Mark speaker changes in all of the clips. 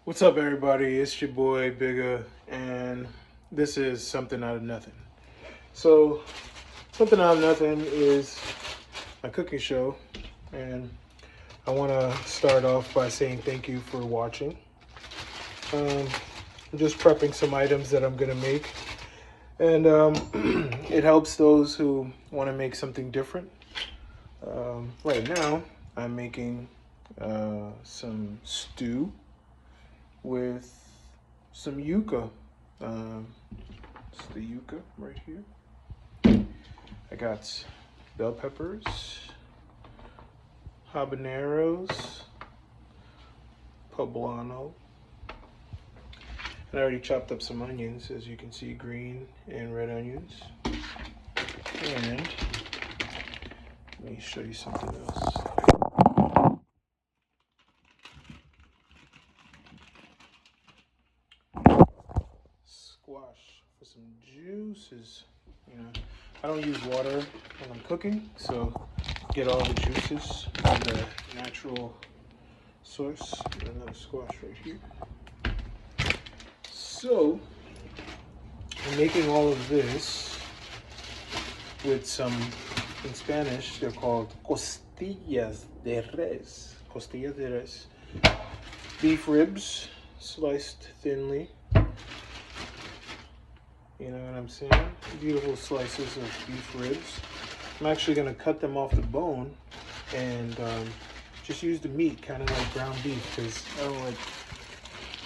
Speaker 1: What's up, everybody? It's your boy Bigga, and this is Something Out of Nothing. So, Something Out of Nothing is my cooking show, and I want to start off by saying thank you for watching. I'm just prepping some items that I'm gonna make, and it helps those who want to make something different. Right now, I'm making some stew with some yuca. It's the yuca right here. I got bell peppers, habaneros, poblano, and I already chopped up some onions, as you can see, green and red onions. And let me show you something else. Squash for some juices. I don't use water when I'm cooking, so get all the juices from the natural source. Another squash right here. So I'm making all of this with some, in Spanish they're called costillas de res. Costillas de res. Beef ribs sliced thinly. You know what I'm saying? Beautiful slices of beef ribs. I'm actually going to cut them off the bone and just use the meat, kind of like ground beef, because I don't like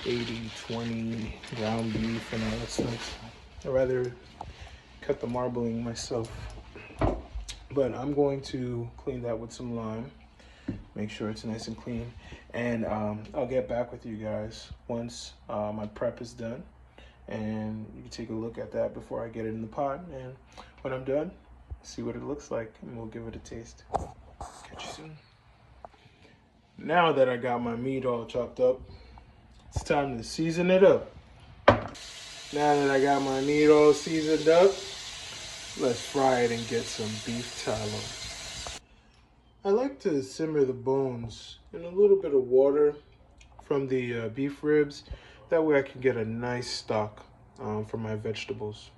Speaker 1: 80-20 ground beef and all that stuff. I'd rather cut the marbling myself. But I'm going to clean that with some lime, make sure it's nice and clean, and I'll get back with you guys once my prep is done. And you can take a look at that before I get it in the pot, and when I'm done, see what it looks like, and we'll give it a taste. Catch you soon. Now that I got my meat all chopped up, it's time to season it up. Now that I got my meat all seasoned up, let's fry it and get some beef tallow. I like to simmer the bones in a little bit of water from the beef ribs. That way I can get a nice stock for my vegetables.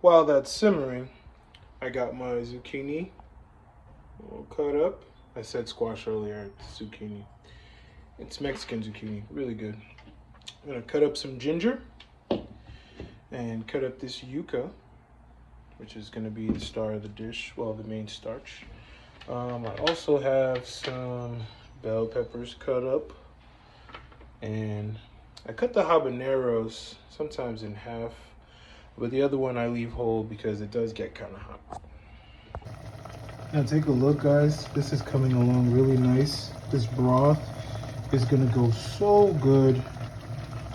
Speaker 1: While that's simmering, I got my zucchini all cut up. I said squash earlier, it's zucchini. It's Mexican zucchini, really good. I'm gonna cut up some ginger and cut up this yuca, which is gonna be the star of the dish, well, the main starch. I also have some bell peppers cut up. And I cut the habaneros sometimes in half, but the other one I leave whole because it does get kind of hot. Now take a look, guys. This is coming along really nice. This broth is gonna go so good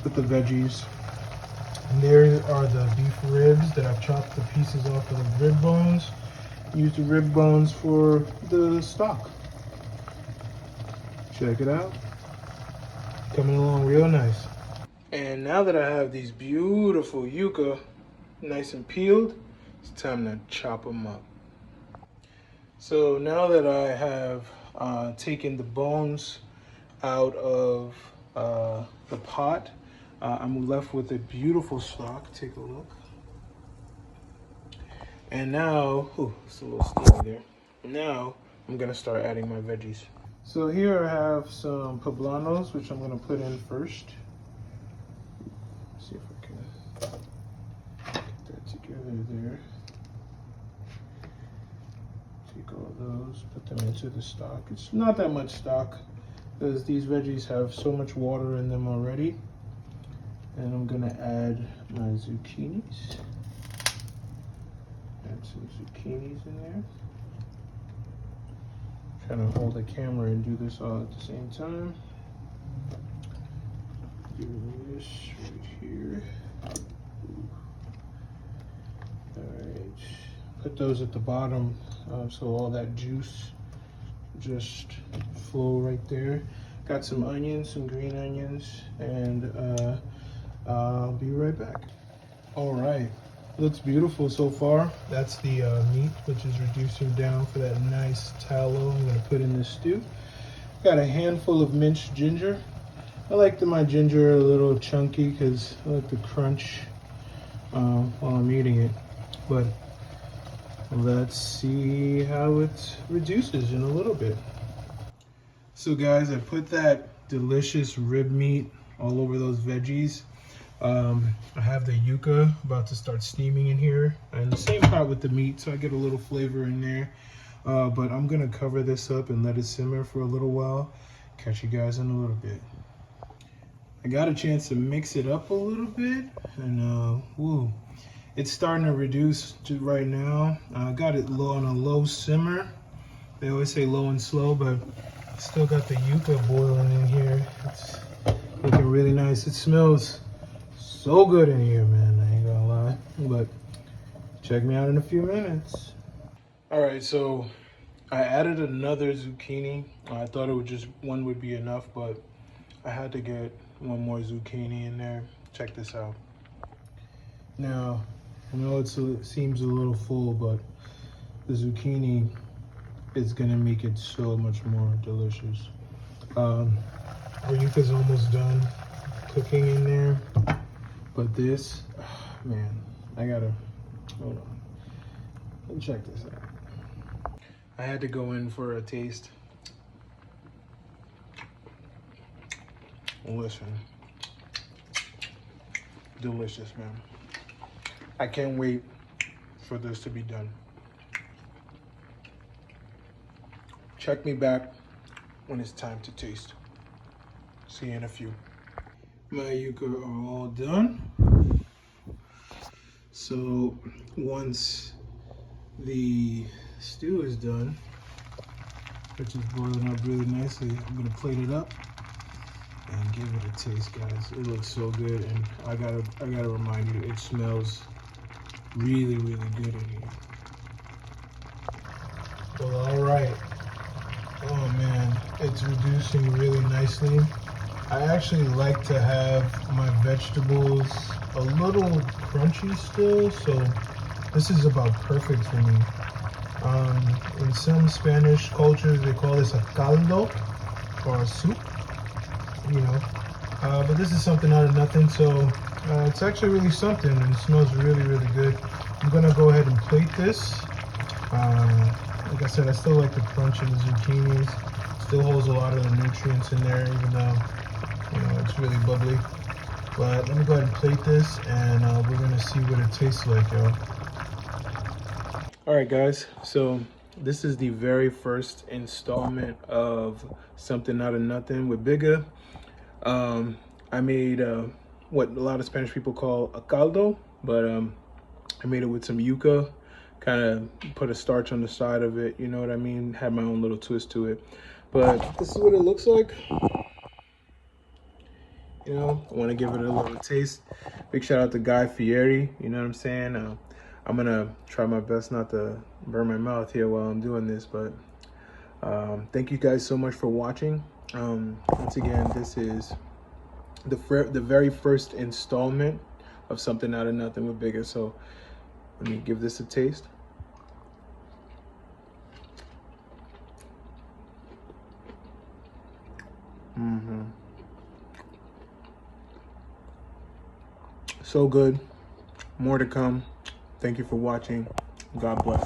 Speaker 1: with the veggies. And there are the beef ribs that I've chopped the pieces off of the rib bones. Use the rib bones for the stock. Check it out. Coming along real nice. And now that I have these beautiful yuca nice and peeled, it's time to chop them up. So now that I have taken the bones out of the pot, I'm left with a beautiful stock. Take a look. And now, it's a little steamy there. Now I'm gonna start adding my veggies. So here I have some poblanos, which I'm going to put in first. Let's see if I can get that together there. Take all of those, put them into the stock. It's not that much stock because these veggies have so much water in them already. And I'm going to add my zucchinis. Add some zucchinis in there. Trying to hold the camera and do this all at the same time. Do this right here. Alright, put those at the bottom so all that juice just flow right there. Got some onions, some green onions, and I'll be right back. Alright. Looks beautiful so far. That's the meat, which is reducing down for that nice tallow I'm going to put in this stew. Got a handful of minced ginger. I like my ginger a little chunky because I like the crunch while I'm eating it. But let's see how it reduces in a little bit. So guys, I put that delicious rib meat all over those veggies. I have the yuca about to start steaming in here, and the same pot with the meat, so I get a little flavor in there. But I'm gonna cover this up and let it simmer for a little while. Catch you guys in a little bit. I got a chance to mix it up a little bit, and woo, it's starting to reduce to right now. I got it low on a low simmer. They always say low and slow, but still got the yuca boiling in here. It's looking really nice. It smells so good in here, man. I ain't gonna lie. But check me out in a few minutes. All right, so I added another zucchini. I thought it would just one would be enough, but I had to get one more zucchini in there. Check this out. Now, I know it seems a little full, but the zucchini is gonna make it so much more delicious. Our yuca's almost done cooking in there, but this, man, I gotta, hold on. Let me check this out. I had to go in for a taste. Listen, delicious, man. I can't wait for this to be done. Check me back when it's time to taste. See you in a few. My yuca are all done. So once the stew is done, which is boiling up really nicely, I'm gonna plate it up and give it a taste, guys. It looks so good, and I gotta remind you, it smells really, really good in here. Well, all right. Oh man, it's reducing really nicely. I actually like to have my vegetables a little crunchy still, so this is about perfect for me. In some Spanish cultures, they call this a caldo, or a soup, you know. But this is something out of nothing, so it's actually really something, and it smells really, really good. I'm gonna go ahead and plate this. Like I said, I still like the crunch of the zucchinis. Still holds a lot of the nutrients in there, even though, you know, it's really bubbly. But let me go ahead and plate this, and we're gonna see what it tastes like, y'all. All right, guys, so this is the very first installment of Something Out of Nothing with Bigga. I made what a lot of Spanish people call a caldo, but I made it with some yuca, kind of put a starch on the side of it, you know what I mean? Had my own little twist to it. But this is what it looks like. You know, I want to give it a little taste. Big shout out to Guy Fieri, you know what I'm saying? I'm gonna try my best not to burn my mouth here while I'm doing this, but thank you guys so much for watching. Once again, this is the very first installment of Something Out of Nothing with Bigga. So let me give this a taste. So good. More to come. Thank you for watching. God bless.